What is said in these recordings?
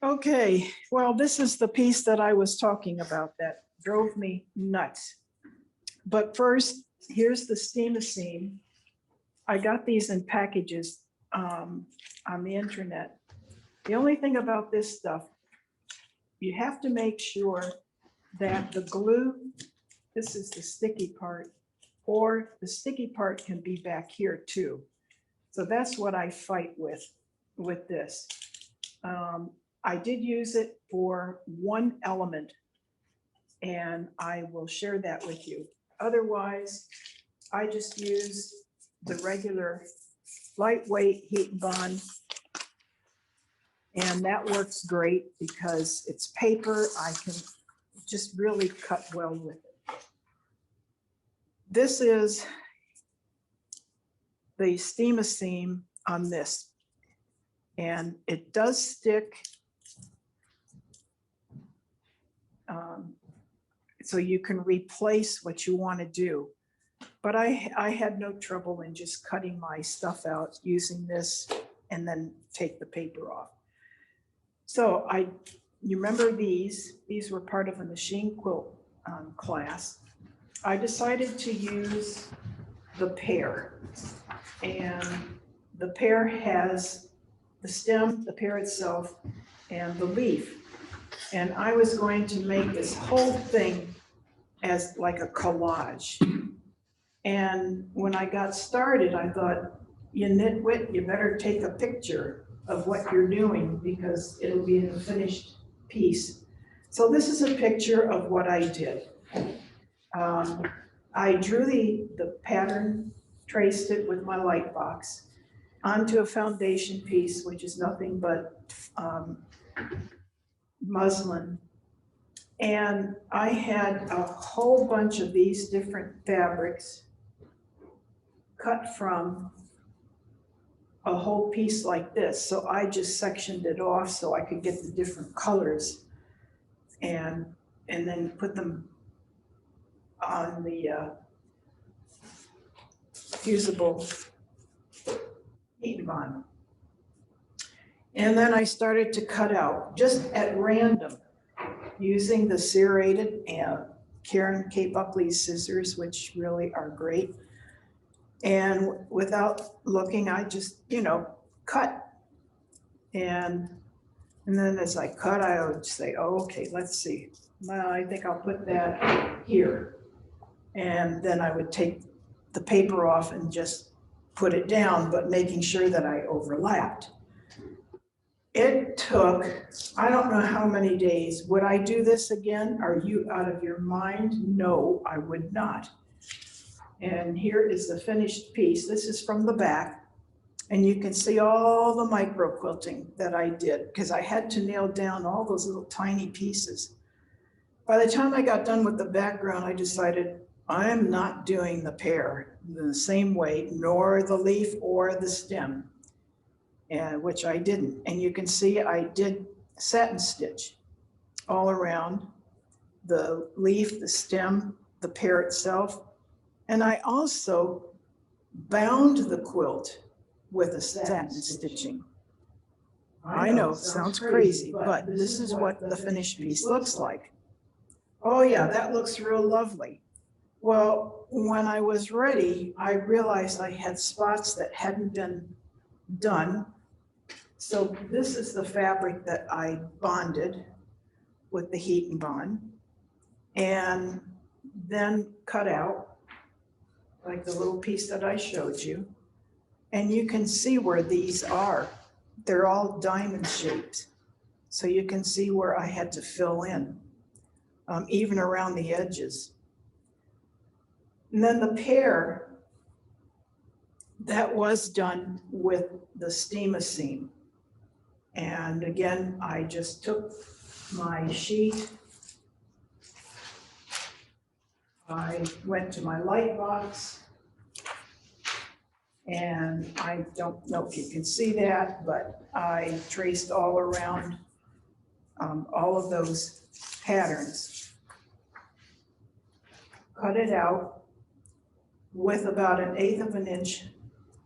Okay, well, this is the piece that I was talking about that drove me nuts. But first, here's the steam-a-seam. I got these in packages on the internet. The only thing about this stuff, you have to make sure that the glue, this is the sticky part, or the sticky part can be back here too. So that's what I fight with this. I did use it for one element, and I will share that with you. Otherwise, I just use the regular lightweight heat and bond, and that works great because it's paper. I can just really cut well with it. This is the steam-a-seam on this, and it does stick. So you can replace what you want to do. But I had no trouble in just cutting my stuff out using this and then take the paper off. So you remember these were part of a machine quilt class. I decided to use the pear, and the pear has the stem, the pear itself, and the leaf. And I was going to make this whole thing as like a collage. And when I got started, I thought, you nitwit, you better take a picture of what you're doing because it'll be in a finished piece. So this is a picture of what I did. I drew the pattern, traced it with my light box onto a foundation piece, which is nothing but muslin. And I had a whole bunch of these different fabrics cut from a whole piece like this. So I just sectioned it off so I could get the different colors and then put them on the fusible heat bond. And then I started to cut out just at random using the serrated Karen K. Buckley's scissors, which really are great. And without looking, I just, cut. And then as I cut, I would say, oh, okay, let's see. Well, I think I'll put that here. And then I would take the paper off and just put it down, but making sure that I overlapped. It took, I don't know how many days. Would I do this again? Are you out of your mind? No, I would not. And here is the finished piece. This is from the back. And you can see all the micro quilting that I did because I had to nail down all those little tiny pieces. By the time I got done with the background, I decided I'm not doing the pear the same way, nor the leaf or the stem. And which I didn't. And you can see I did satin stitch all around the leaf, the stem, the pear itself. And I also bound the quilt with a satin stitching. I know, sounds crazy, but this is what the finished piece looks like. Oh yeah, that looks real lovely. Well, when I was ready, I realized I had spots that hadn't been done. So this is the fabric that I bonded with the heat and bond and then cut out like the little piece that I showed you. And you can see where these are. They're all diamond shaped. So you can see where I had to fill in, even around the edges. And then the pear, that was done with the steam-a-seam. And again, I just took my sheet. I went to my light box. And I don't know if you can see that, but I traced all around all of those patterns. Cut it out with about 1/8 of an inch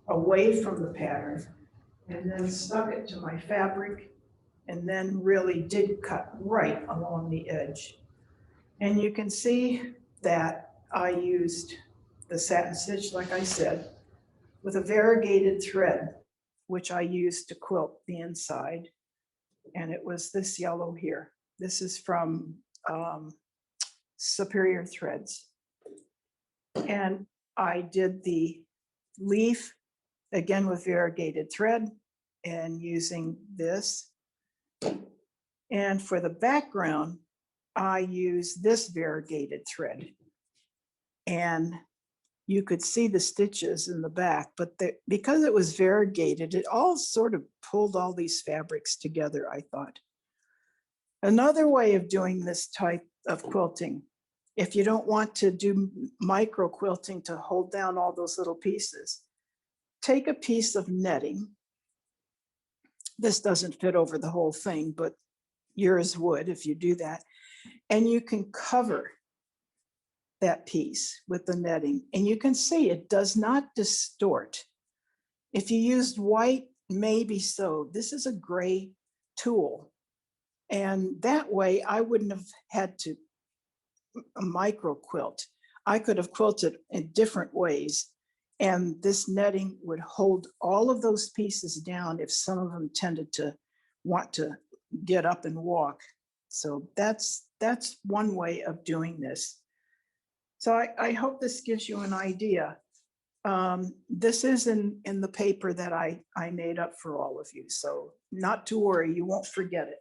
away from the pattern, and then stuck it to my fabric and then really did cut right along the edge. And you can see that I used the satin stitch, like I said, with a variegated thread, which I used to quilt the inside. And it was this yellow here. This is from Superior Threads. And I did the leaf again with variegated thread and using this. And for the background, I use this variegated thread. And you could see the stitches in the back, but because it was variegated, it all sort of pulled all these fabrics together, I thought. Another way of doing this type of quilting, if you don't want to do micro quilting to hold down all those little pieces, take a piece of netting. This doesn't fit over the whole thing, but yours would if you do that. And you can cover that piece with the netting. And you can see it does not distort. If you used white, maybe so. This is a gray tool. And that way I wouldn't have had to micro quilt. I could have quilted in different ways. And this netting would hold all of those pieces down if some of them tended to want to get up and walk. So that's one way of doing this. So I hope this gives you an idea. This is in the paper that I made up for all of you. So not to worry, you won't forget it.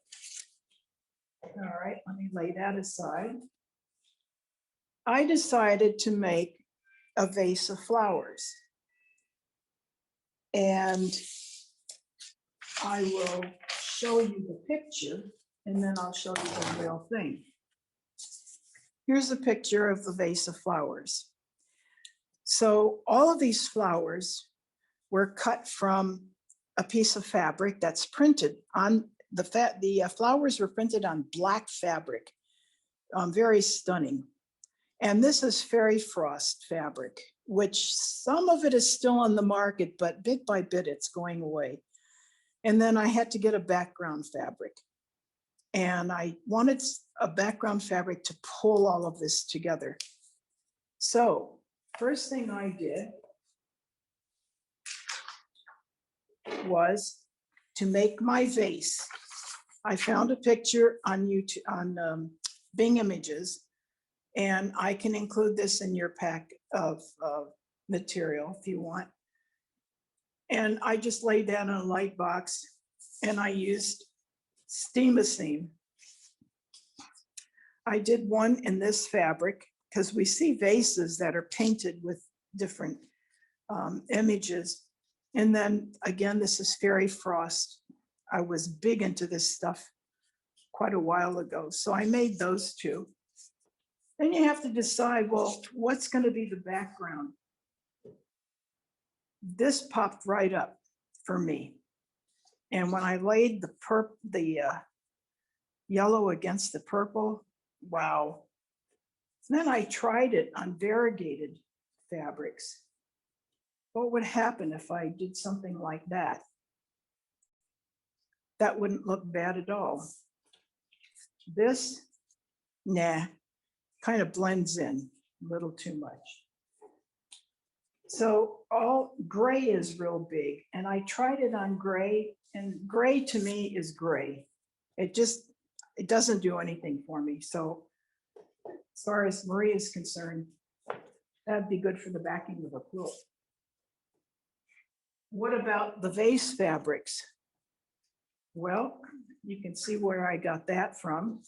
All right, let me lay that aside. I decided to make a vase of flowers. And I will show you the picture and then I'll show you the real thing. Here's a picture of the vase of flowers. So all of these flowers were cut from a piece of fabric that's printed on the flowers were printed on black fabric, very stunning. And this is fairy frost fabric, which some of it is still on the market, but bit by bit it's going away. And then I had to get a background fabric. And I wanted a background fabric to pull all of this together. So first thing I did was to make my vase. I found a picture on YouTube, on Bing Images, and I can include this in your pack of material if you want. And I just laid that in a light box and I used Steam-A-Seam. I did one in this fabric because we see vases that are painted with different images. And then again, this is fairy frost. I was big into this stuff quite a while ago. So I made those two. Then you have to decide, well, what's going to be the background? This popped right up for me. And when I laid the yellow against the purple, wow. Then I tried it on variegated fabrics. What would happen if I did something like that? That wouldn't look bad at all. This, nah, kind of blends in a little too much. So all gray is real big, and I tried it on gray, and gray to me is gray. It doesn't do anything for me. So as far as Marie is concerned, that'd be good for the backing of a quilt. What about the vase fabrics? Well, you can see where I got that from.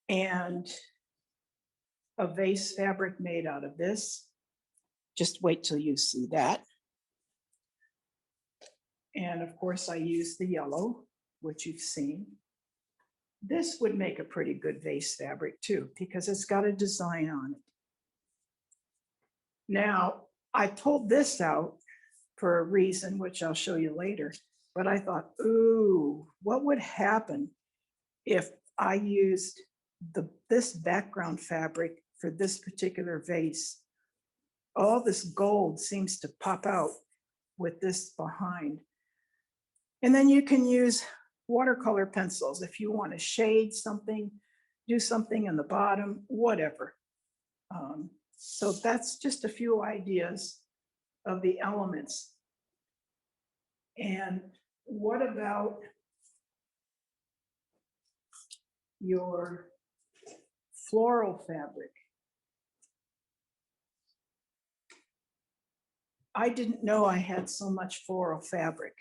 And a vase fabric made out of this. Just wait till you see that. And of course, I used the yellow, which you've seen. This would make a pretty good vase fabric too, because it's got a design on it. Now, I pulled this out for a reason, which I'll show you later, but I thought, ooh, what would happen if I used this background fabric for this particular vase? All this gold seems to pop out with this behind. And then you can use watercolor pencils, if you want to shade something, do something in the bottom, whatever. So that's just a few ideas of the elements. And what about your floral fabric? I didn't know I had so much floral fabric.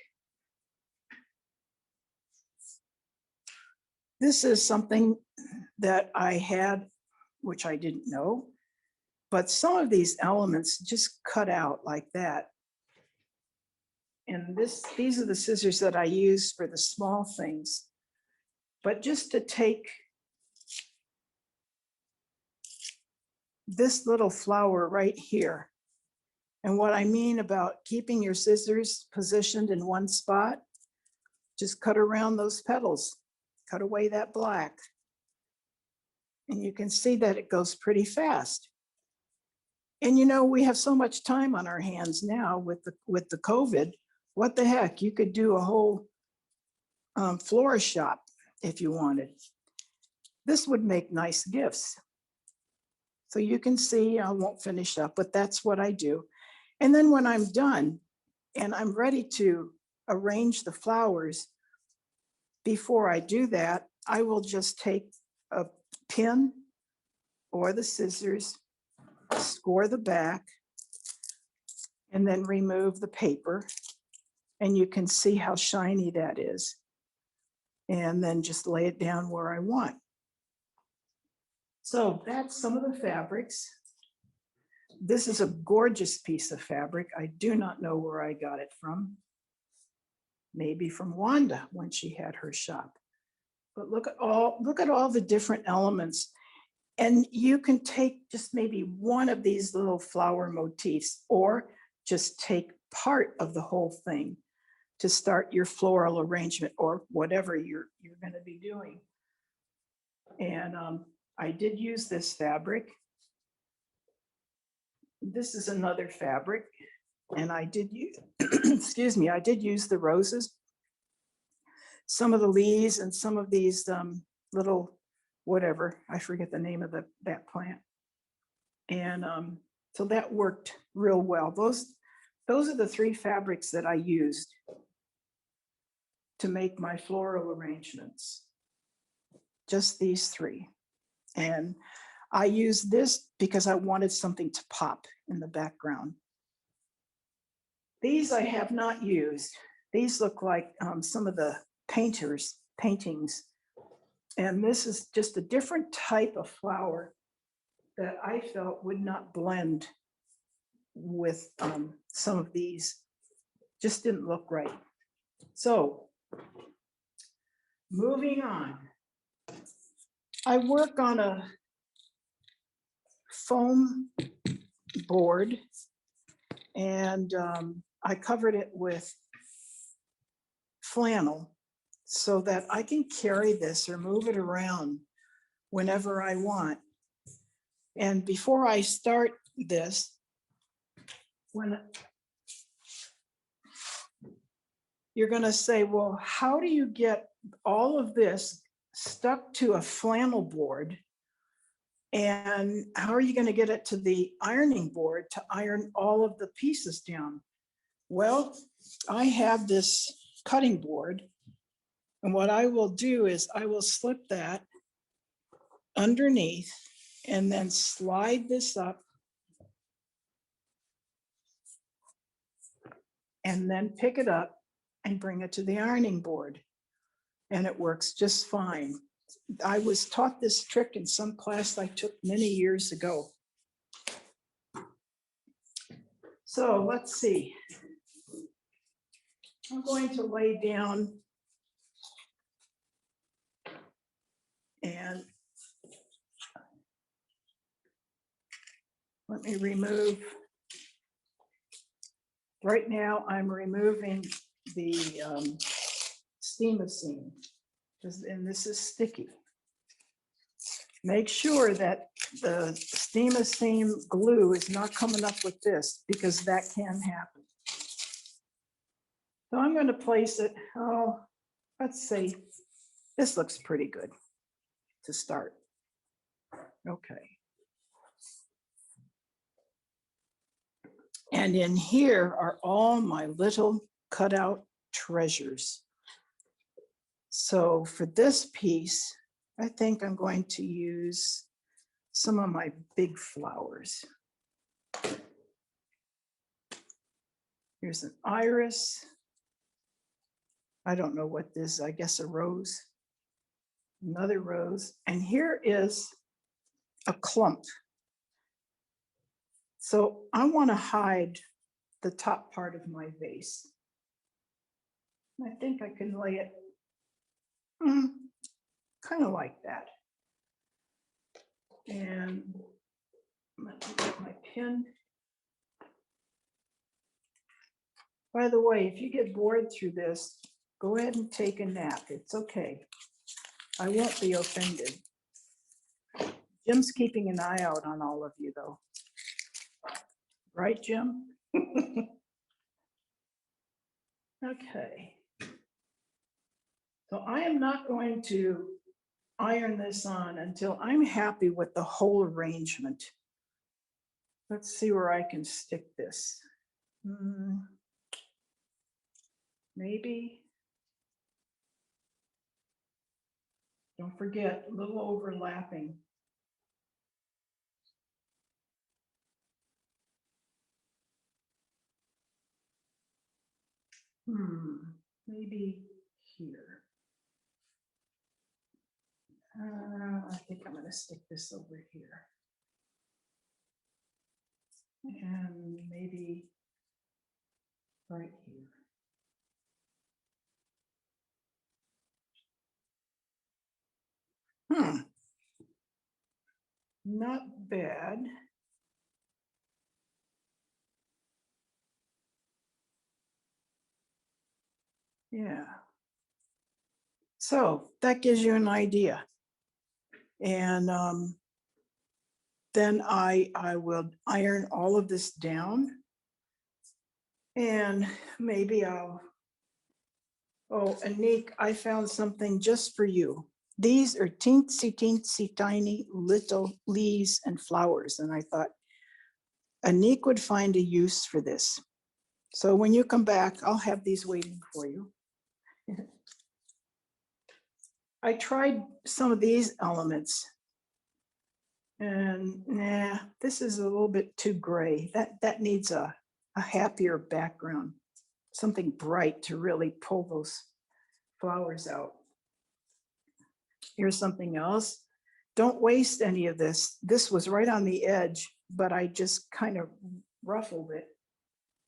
This is something that I had, which I didn't know, but some of these elements just cut out like that. And these are the scissors that I use for the small things. But just to take this little flower right here, and what I mean about keeping your scissors positioned in one spot, just cut around those petals, cut away that black. And you can see that it goes pretty fast. And you know, we have so much time on our hands now with the COVID. What the heck, you could do a whole florist shop if you wanted. This would make nice gifts. So you can see, I won't finish up, but that's what I do. And then when I'm done and I'm ready to arrange the flowers, before I do that, I will just take a pin or the scissors, score the back, and then remove the paper. And you can see how shiny that is. And then just lay it down where I want. So that's some of the fabrics. This is a gorgeous piece of fabric. I do not know where I got it from. Maybe from Wanda when she had her shop. But look at all the different elements. And you can take just maybe one of these little flower motifs, or just take part of the whole thing to start your floral arrangement or whatever you're going to be doing. And I did use this fabric. This is another fabric, and I did use, excuse me, I did use the roses, some of the leaves, and some of these little, whatever, I forget the name of that plant. And so that worked real well. Those are the three fabrics that I used to make my floral arrangements. Just these three. And I used this because I wanted something to pop in the background. These I have not used. These look like some of the paintings. And this is just a different type of flower that I felt would not blend with some of these. Just didn't look right. So moving on. I work on a foam board, and I covered it with flannel so that I can carry this or move it around whenever I want. And before I start this, when you're going to say, well, how do you get all of this stuck to a flannel board? And how are you going to get it to the ironing board to iron all of the pieces down? Well, I have this cutting board. And what I will do is I will slip that underneath and then slide this up and then pick it up and bring it to the ironing board. And it works just fine. I was taught this trick in some class I took many years ago. So let's see. I'm going to lay down and let me remove. Right now I'm removing the Seroskie, and this is sticky. Make sure that the Seroskie glue is not coming up with this, because that can happen. So I'm going to place it, let's say this looks pretty good to start. Okay. And in here are all my little cutout treasures. So for this piece, I think I'm going to use some of my big flowers. Here's an iris. I don't know what this is, I guess a rose. Another rose. And here is a clump. So I want to hide the top part of my vase. I think I can lay it kind of like that. And let me get my pin. By the way, if you get bored through this, go ahead and take a nap. It's okay. I won't be offended. Jim's keeping an eye out on all of you, though. Right, Jim? Okay. So I am not going to iron this on until I'm happy with the whole arrangement. Let's see where I can stick this. Maybe. Don't forget, a little overlapping. Maybe here. I think I'm going to stick this over here. And maybe right here. Not bad. Yeah. So that gives you an idea. And then I will iron all of this down. And maybe I'll, oh, Anik, I found something just for you. These are teensy tiny little leaves and flowers. And I thought Anik would find a use for this. So when you come back, I'll have these waiting for you. I tried some of these elements and nah, this is a little bit too gray. That needs a happier background, something bright to really pull those flowers out. Here's something else. Don't waste any of this. This was right on the edge, but I just kind of ruffled it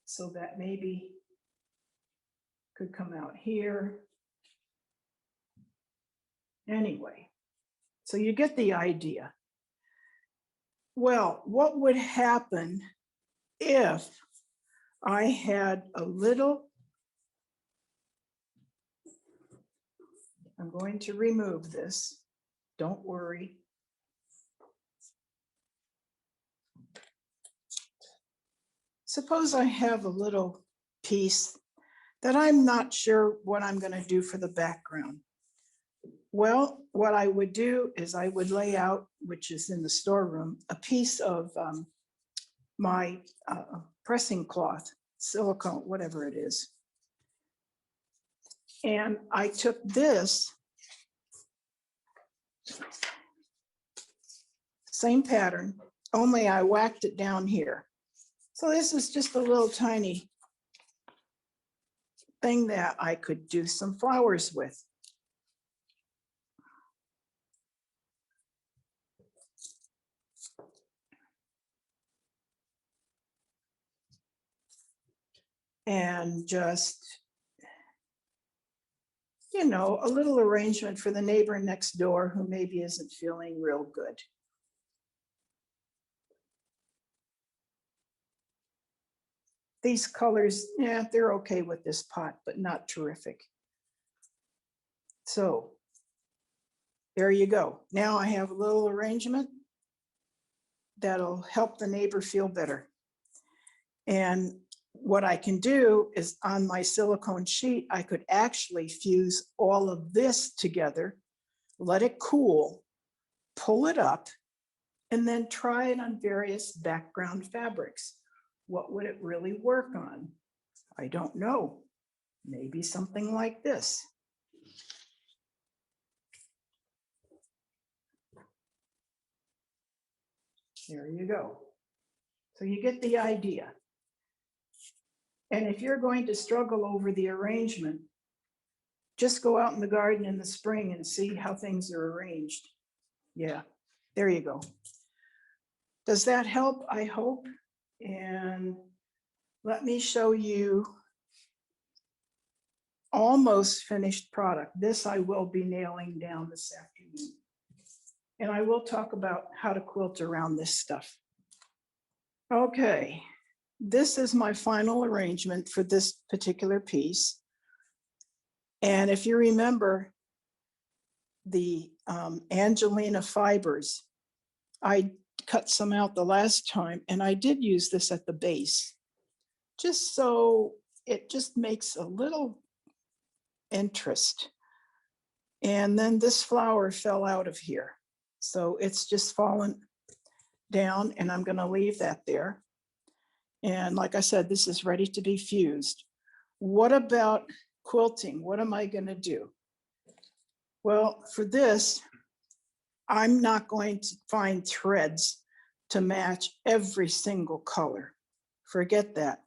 so that maybe could come out here. Anyway, so you get the idea. Well, what would happen if I had a little, I'm going to remove this, don't worry. Suppose I have a little piece that I'm not sure what I'm going to do for the background. Well, what I would do is I would lay out, which is in the storeroom, a piece of my pressing cloth, silicone, whatever it is. And I took this same pattern, only I whacked it down here. So this is just a little tiny thing that I could do some flowers with. And just, you know, a little arrangement for the neighbor next door who maybe isn't feeling real good. These colors, yeah, they're okay with this pot, but not terrific. So there you go. Now I have a little arrangement that'll help the neighbor feel better. And what I can do is on my silicone sheet, I could actually fuse all of this together, let it cool, pull it up, and then try it on various background fabrics. What would it really work on? I don't know. Maybe something like this. There you go. So you get the idea. And if you're going to struggle over the arrangement, just go out in the garden in the spring and see how things are arranged. Yeah, there you go. Does that help? I hope. And let me show you almost finished product. This I will be nailing down this afternoon. And I will talk about how to quilt around this stuff. Okay, this is my final arrangement for this particular piece. And if you remember the Angelina fibers, I cut some out the last time, and I did use this at the base, just so it just makes a little interest. And then this flower fell out of here. So it's just fallen down, and I'm going to leave that there. And like I said, this is ready to be fused. What about quilting? What am I going to do? Well, for this, I'm not going to find threads to match every single color. Forget that.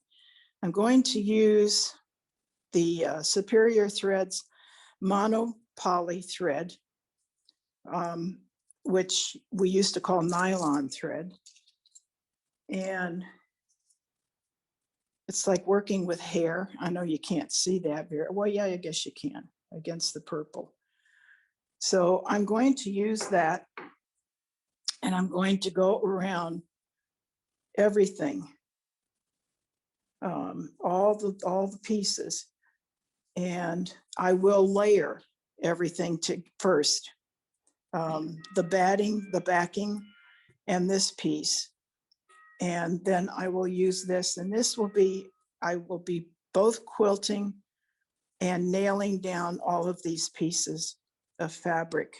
I'm going to use the Superior Threads mono poly thread, which we used to call nylon thread. And it's like working with hair. I know you can't see that very well. Yeah, I guess you can against the purple. So I'm going to use that, and I'm going to go around everything, all the pieces, and I will layer everything to first, the batting, the backing, and this piece. And then I will use this, and this will be, I will be both quilting and nailing down all of these pieces of fabric.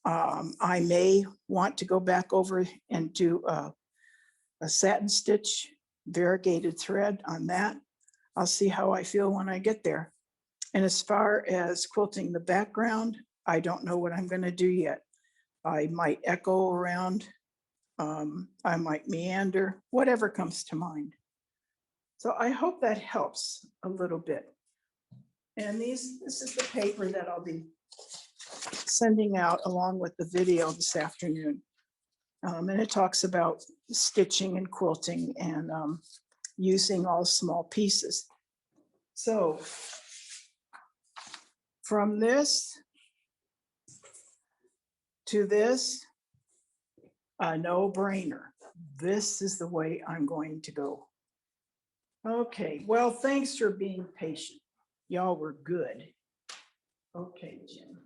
I may want to go back over and do a satin stitch variegated thread on that. I'll see how I feel when I get there. And as far as quilting the background, I don't know what I'm going to do yet. I might echo around. I might meander, whatever comes to mind. So I hope that helps a little bit. And this is the paper that I'll be sending out along with the video this afternoon. And it talks about stitching and quilting and using all small pieces. So from this to this, a no-brainer. This is the way I'm going to go. Okay, well, thanks for being patient. Y'all were good. Okay, Jim.